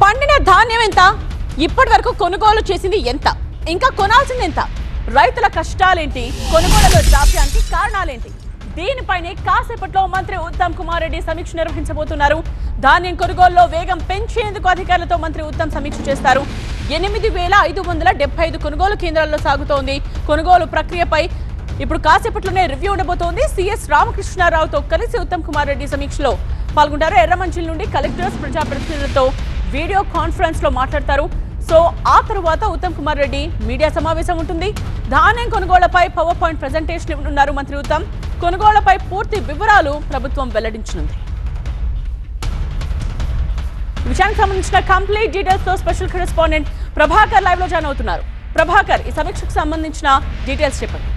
పండిన ధాన్యం ఎంత, ఇప్పటి వరకు కొనుగోలు చేసింది ఎంత, ఇంకా కొనాల్సింది ఎంత, రైతుల కష్టాలేంటి, కొనుగోలులో జాప్యానికి కారణాలేంటి, దీనిపైనే కాసేపట్లో మంత్రి ఉత్తమ్ కుమార్ రెడ్డి సమీక్ష నిర్వహించబోతున్నారు. ధాన్యం కొనుగోలులో వేగం పెంచేందుకు అధికారులతో మంత్రి ఉత్తమ్ సమీక్ష చేస్తారు. 8,575 కొనుగోలు కేంద్రాల్లో సాగుతోంది. కొనుగోలు ప్రక్రియపై ఇప్పుడు కాసేపట్లోనే రివ్యూ ఉండబోతోంది. సిఎస్ రామకృష్ణారావుతో కలిసి ఉత్తమ్ కుమార్ రెడ్డి సమీక్షలో పాల్గొంటారు. ఎర్రమంచిల్ నుండి కలెక్టర్స్, ప్రజాప్రతినిధులతో వీడియో కాన్ఫరెన్స్ లో మాట్లాడతారు. సో ఆ తర్వాత ఉత్తమ్ కుమార్ రెడ్డి మీడియా సమావేశం ఉంటుంది. ధాన్యం కొనుగోళ్లపై పవర్ పాయింట్ ప్రెజెంటేషన్ ఇవ్వనున్నారు మంత్రి ఉత్తమ్. కొనుగోళ్లపై పూర్తి వివరాలు ప్రభుత్వం వెల్లడించనుంది. విషయానికి సంబంధించిన కంప్లీట్ డీటెయిల్స్ తో స్పెషల్ కరెస్పాండెంట్ ప్రభాకర్ లైవ్ లో జాయిన్ అవుతున్నారు. ప్రభాకర్, ఈ సమీక్షకు సంబంధించిన డీటెయిల్స్ చెప్పండి.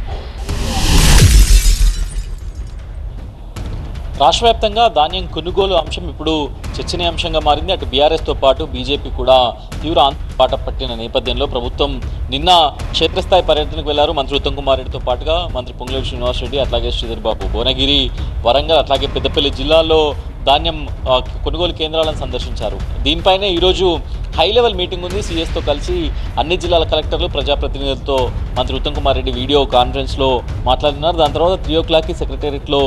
రాష్ట్ర వ్యాప్తంగా ధాన్యం కొనుగోలు అంశం ఇప్పుడు చర్చనీయాంశంగా మారింది. అటు బీఆర్ఎస్తో పాటు బీజేపీ కూడా తీవ్ర పాట పట్టిన నేపథ్యంలో ప్రభుత్వం నిన్న క్షేత్రస్థాయి పర్యటనకు వెళ్లారు. మంత్రి ఉత్తమ్ కుమార్ రెడ్డితో పాటుగా మంత్రి పొంగులేటి శ్రీనివాస్ రెడ్డి, అట్లాగే శ్రీధర్ బాబు భువనగిరి, వరంగల్, అట్లాగే పెద్దపల్లి జిల్లాల్లో ధాన్యం కొనుగోలు కేంద్రాలను సందర్శించారు. దీనిపైనే ఈరోజు హై లెవెల్ మీటింగ్ ఉంది. సీఎస్తో కలిసి అన్ని జిల్లాల కలెక్టర్లు, ప్రజాప్రతినిధులతో మంత్రి ఉత్తమ్ కుమార్ రెడ్డి వీడియో కాన్ఫరెన్స్లో మాట్లాడుతున్నారు. దాని తర్వాత 3 o'clockకి సెక్రటేరియట్లో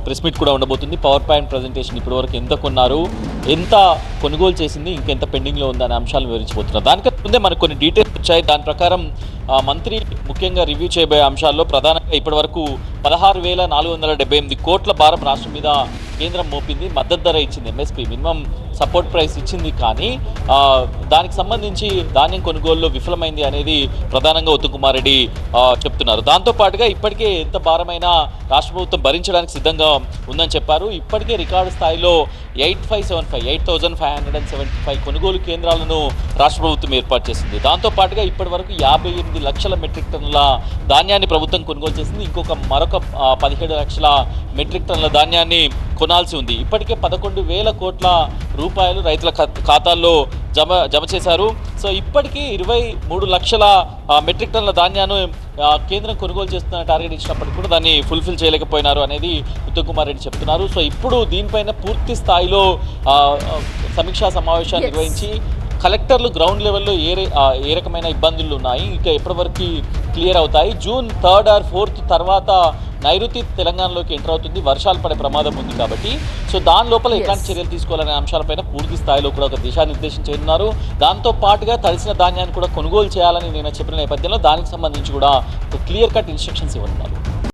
ప్రెస్ మీట్ కూడా ఉండబోతుంది. పవర్ పాయింట్ ప్రజెంటేషన్ ఇప్పటివరకు ఎంత కొన్నారు, ఎంత కొనుగోలు చేసింది, ఇంకెంత పెండింగ్లో ఉందనే అంశాలను వివరించబోతున్నారు. దానికంటే ముందే మనకు కొన్ని డీటెయిల్స్ వచ్చాయి. దాని ప్రకారం మంత్రి ముఖ్యంగా రివ్యూ చేయబోయే అంశాల్లో ప్రధానంగా ఇప్పటివరకు 16,478 కోట్ల భారం రాష్ట్రం మీద కేంద్రం మోపింది. మద్దతు ధర ఇచ్చింది, ఎంఎస్పీ మినిమం సపోర్ట్ ప్రైస్ ఇచ్చింది. కానీ దానికి సంబంధించి ధాన్యం కొనుగోలులో విఫలమైంది అనేది ప్రధానంగా ఉత్తమ్ కుమార్ రెడ్డి చెప్తున్నారు. దాంతోపాటుగా ఇప్పటికే ఎంత భారమైనా రాష్ట్ర ప్రభుత్వం భరించడానికి సిద్ధంగా ఉందని చెప్పారు. ఇప్పటికే రికార్డు స్థాయిలో 8,575 కొనుగోలు కేంద్రాలను రాష్ట్ర ప్రభుత్వం ఏర్పాటు చేసింది. దాంతోపాటుగా ఇప్పటి వరకు 58 లక్షల మెట్రిక్ టన్నుల ధాన్యాన్ని ప్రభుత్వం కొనుగోలు చేసింది. మరొక 17 లక్షల మెట్రిక్ టన్నుల ధాన్యాన్ని కొనాల్సి ఉంది. ఇప్పటికే 11,000 కోట్ల రూపాయలు రైతుల ఖాతాల్లో జమ చేశారు. సో ఇప్పటికీ 23 లక్షల మెట్రిక్ టన్నుల ధాన్యాన్ని కేంద్రం కొనుగోలు చేస్తున్న టార్గెట్ ఇచ్చినప్పటికీ కూడా దాన్ని ఫుల్ఫిల్ చేయలేకపోయినారు అనేది ఉత్తమ్ కుమార్ రెడ్డి చెప్తున్నారు. సో ఇప్పుడు దీనిపైన పూర్తి స్థాయిలో సమీక్షా సమావేశాన్ని నిర్వహించి కలెక్టర్లు గ్రౌండ్ లెవెల్లో ఏ రకమైన ఇబ్బందులు ఉన్నాయి, ఇంకా ఎప్పటివరకు క్లియర్ అవుతాయి, June 3rd or 4th తర్వాత నైరుతి తెలంగాణలోకి ఎంటర్ అవుతుంది, వర్షాలు పడే ప్రమాదం ఉంది కాబట్టి సో దాని లోపల ఎట్లాంటి చర్యలు తీసుకోవాలనే అంశాలపైన పూర్తి స్థాయిలో కూడా ఒక దిశానిర్దేశం చేయనున్నారు. దాంతో పాటుగా తడిసిన ధాన్యాన్ని కూడా కొనుగోలు చేయాలని నేను చెప్పిన నేపథ్యంలో దానికి సంబంధించి కూడా క్లియర్ కట్ ఇన్స్ట్రక్షన్స్ ఇవ్వనున్నారు.